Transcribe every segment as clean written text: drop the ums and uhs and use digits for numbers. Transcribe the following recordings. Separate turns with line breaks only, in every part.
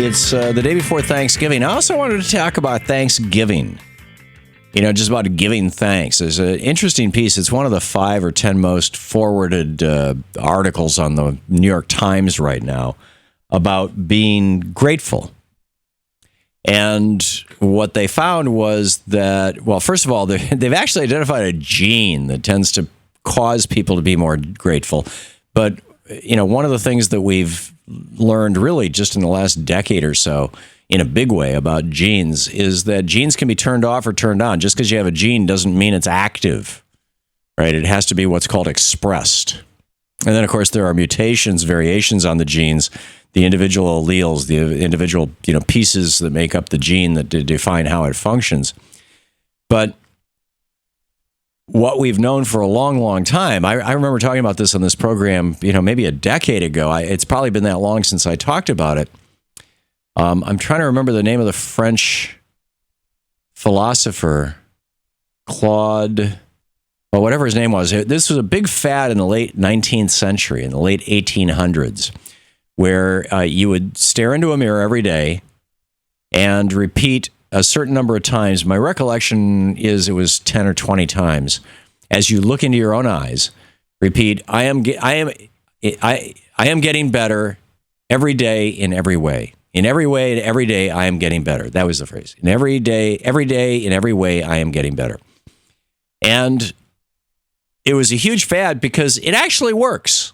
It's the day before Thanksgiving. I also wanted to talk about Thanksgiving. You know, just about giving thanks. There's an interesting piece. It's one of the 5 or 10 most forwarded articles on the New York Times right now about being grateful. And what they found was that, well, first of all, they've actually identified a gene that tends to cause people to be more grateful. But, you know, one of the things that we've learned really just in the last decade or so in a big way about genes is that genes can be turned off or turned on. Just because you have a gene doesn't mean it's active, right? It has to be what's called expressed. And then, of course, there are mutations, variations on the genes, the individual alleles, the individual, pieces that make up the gene that define how it functions. But what we've known for a long, long time, I remember talking about this on this program, maybe a decade ago. It's probably been that long since I talked about it. I'm trying to remember the name of the French philosopher, Claude, well, whatever his name was. This was a big fad in the late 19th century, in the late 1800s, where you would stare into a mirror every day and repeat a certain number of times. My recollection is it was 10 or 20 times. As you look into your own eyes, repeat, I am getting better every day in every way. In every way, and every day, I am getting better. That was the phrase. In every day, in every way, I am getting better. And it was a huge fad because it actually works.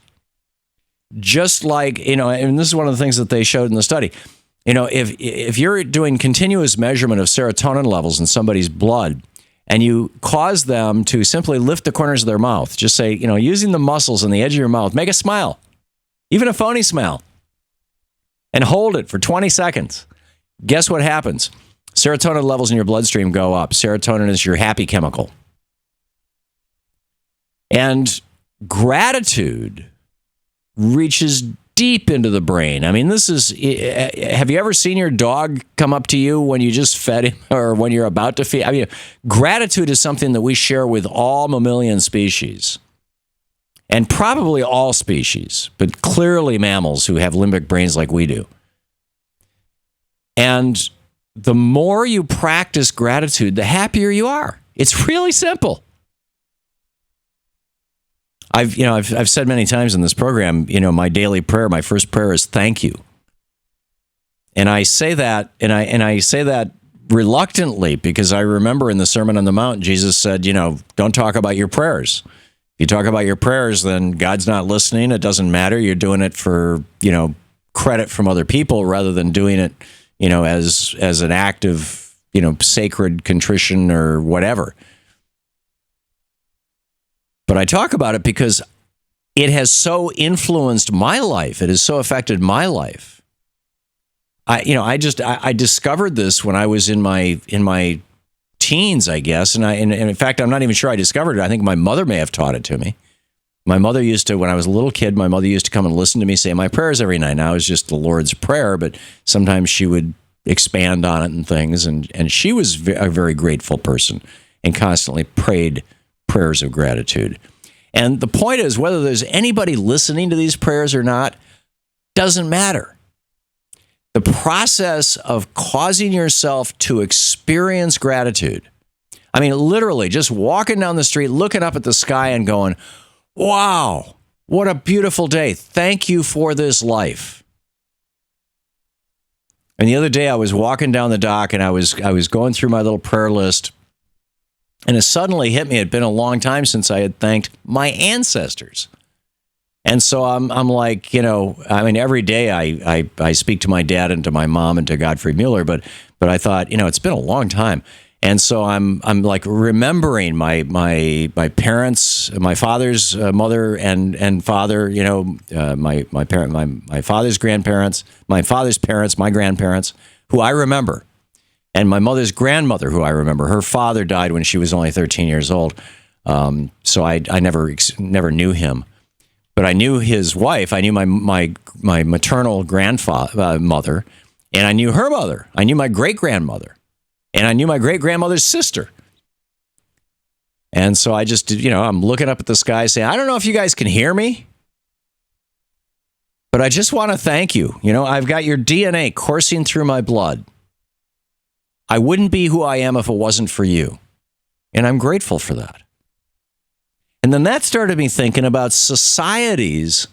Just like, and this is one of the things that they showed in the study. If you're doing continuous measurement of serotonin levels in somebody's blood, and you cause them to simply lift the corners of their mouth, just say, using the muscles on the edge of your mouth, make a smile, even a phony smile, and hold it for 20 seconds. Guess what happens? Serotonin levels in your bloodstream go up. Serotonin is your happy chemical. And gratitude reaches deep into the brain. I mean, have you ever seen your dog come up to you when you just fed him or when you're about to feed? I mean, gratitude is something that we share with all mammalian species. And probably all species, but clearly mammals who have limbic brains like we do. And the more you practice gratitude, the happier you are. It's really simple. I've said many times in this program, my daily prayer, my first prayer is thank you. And I say that, and I say that reluctantly because I remember in the Sermon on the Mount, Jesus said, don't talk about your prayers. If you talk about your prayers, then God's not listening. It doesn't matter. You're doing it for, credit from other people rather than doing it, as an act of, sacred contrition or whatever. But I talk about it because it has so influenced my life. It has so affected my life. I discovered this when I was in my teens, I guess. And in fact, I'm not even sure I discovered it. I think my mother may have taught it to me. My mother used to, when I was a little kid, my mother used to come and listen to me say my prayers every night. Now it's just the Lord's Prayer, but sometimes she would expand on it and things. And she was a very grateful person and constantly prayed prayers of gratitude. And the point is, whether there's anybody listening to these prayers or not, doesn't matter. The process of causing yourself to experience gratitude. I mean, literally just walking down the street, looking up at the sky and going, wow, what a beautiful day. Thank you for this life. And the other day I was walking down the dock and I was going through my little prayer list and it suddenly hit me. It had been a long time since I had thanked my ancestors. And so I'm like, every day I speak to my dad and to my mom and to Godfrey Mueller, but I thought, it's been a long time. And so I'm like remembering my parents, my father's mother and father, my father's grandparents, my father's parents, my grandparents, who I remember, and my mother's grandmother, who I remember. Her father died when she was only 13 years old, so I never knew him. But I knew his wife. I knew my maternal grandmother, and I knew her mother. I knew my great-grandmother, and I knew my great-grandmother's sister. And so I just, I'm looking up at the sky saying, I don't know if you guys can hear me, But I just want to thank you. You know, I've got your DNA coursing through my blood. I wouldn't be who I am if it wasn't for you. And I'm grateful for that. And then that started me thinking about societies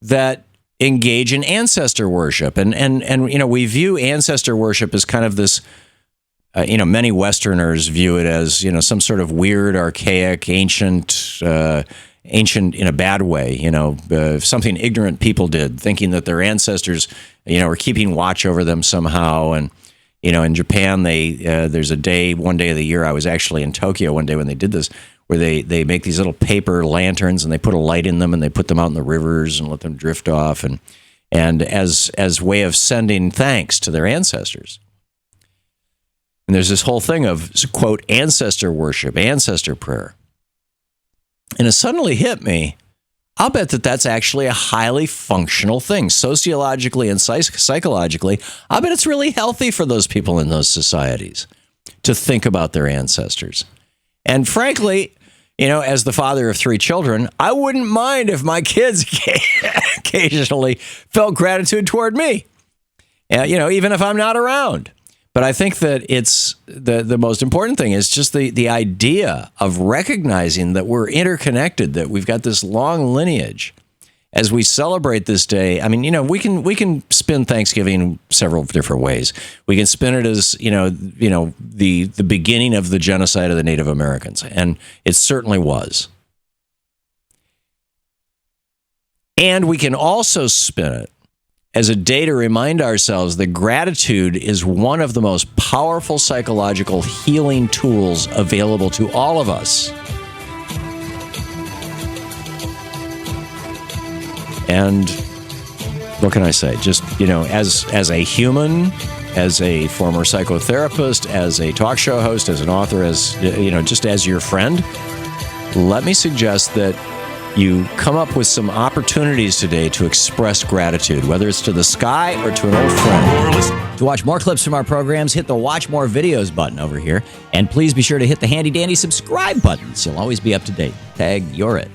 that engage in ancestor worship. And you know, we view ancestor worship as kind of this, you know, many Westerners view it as, you know, some sort of weird, archaic, ancient in a bad way, you know, something ignorant people did, thinking that their ancestors, you know, were keeping watch over them somehow. And, you know, in Japan, there's one day of the year, I was actually in Tokyo one day when they did this, where they make these little paper lanterns and they put a light in them and they put them out in the rivers and let them drift off, and as way of sending thanks to their ancestors. And there's this whole thing of, quote, ancestor worship, ancestor prayer. And it suddenly hit me, I'll bet that that's actually a highly functional thing, sociologically and psychologically. I bet it's really healthy for those people in those societies to think about their ancestors. And frankly, you know, as the father of 3 children, I wouldn't mind if my kids occasionally felt gratitude toward me, you know, even if I'm not around. But I think that it's the most important thing is just the idea of recognizing that we're interconnected, that we've got this long lineage. As we celebrate this day, I mean, you know, we can spin Thanksgiving several different ways. We can spin it as, you know, the beginning of the genocide of the Native Americans, and it certainly was. And we can also spin it as a day to remind ourselves that gratitude is one of the most powerful psychological healing tools available to all of us. And what can I say? Just, you know, as a human, as a former psychotherapist, as a talk show host, as an author, as, you know, just as your friend, let me suggest that you come up with some opportunities today to express gratitude, whether it's to the sky or to an old friend. To watch more clips from our programs, hit the Watch More Videos button over here. And please be sure to hit the handy-dandy subscribe button so you'll always be up to date. Tag, you're it.